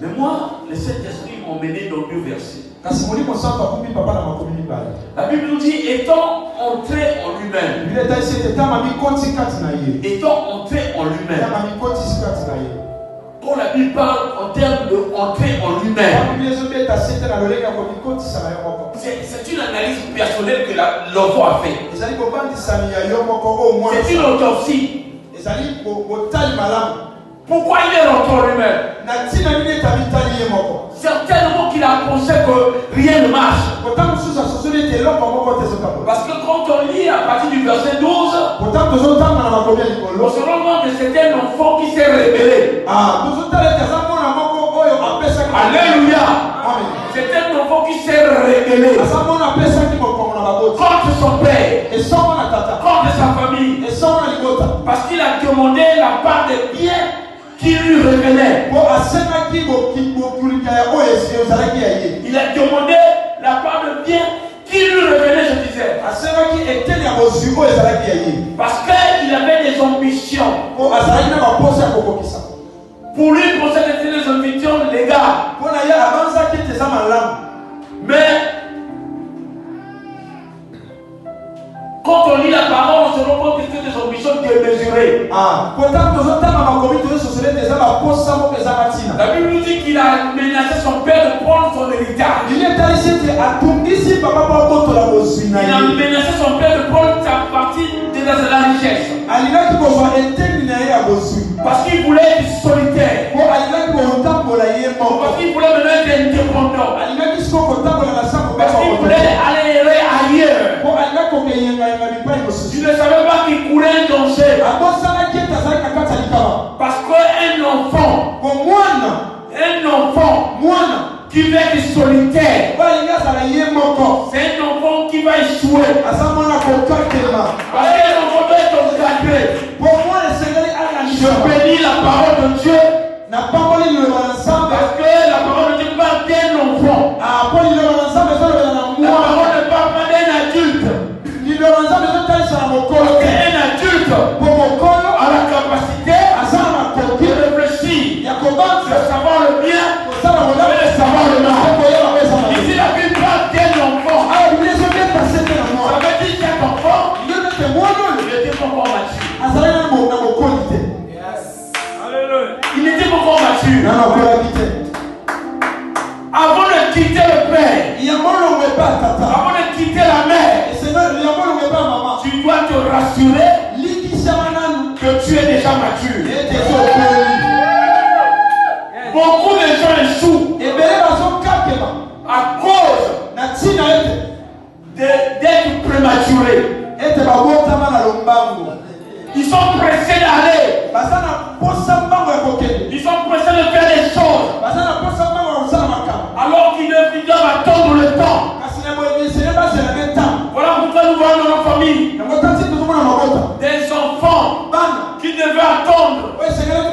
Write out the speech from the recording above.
Mais moi, le Saint-Esprit m'a mené dans 2 versets. La Bible nous dit, étant entré en lui-même. Étant entré en lui-même. Quand la Bible parle en termes de entrer en lui-même, c'est une analyse personnelle que l'enfant a fait. C'est une autopsie. Pourquoi il est rentré en lui-même? Certainement qu'il a pensé que rien ne marche. Parce que quand on lit à partir du verset 12, on se rend compte que c'était un enfant qui s'est rebellé. Alléluia. C'est un enfant qui s'est rebellé contre son père, contre sa famille, parce qu'il a demandé la part des biens qui lui revenait. Il a demandé la part de bien qui lui revenait, je disais. Parce qu'il avait des ambitions. Pour lui, pour c'était des ambitions légales. Mais quand on lit la parole, on se rend compte que c'est des ambitions démesurées. La Bible nous dit qu'il a menacé son père de prendre son héritage. Il a menacé son père de prendre sa partie de la richesse. Parce qu'il voulait être solitaire. Parce qu'il voulait maintenant être indépendant. Parce qu'il voulait aller ailleurs. Tu ne savais pas qu'il courait un danger. Parce qu'un enfant qui veut être solitaire, c'est un enfant qui va échouer. Parce qu'un enfant doit être encadré. Je bénis la parole de Dieu. Parce que la parole de Dieu parle d'un enfant. La parole ne parle pas d'un adulte. Un adulte a la capacité de réfléchir, de savoir le bien et de savoir le mal. Ici la Bible parle d'un enfant. Ça veut dire cet enfant, il était pas encore mature. Il n'était pas encore mature. Avant de quitter le père, avant de quitter la mère, tu dois te rassurer que tu es déjà mature. Beaucoup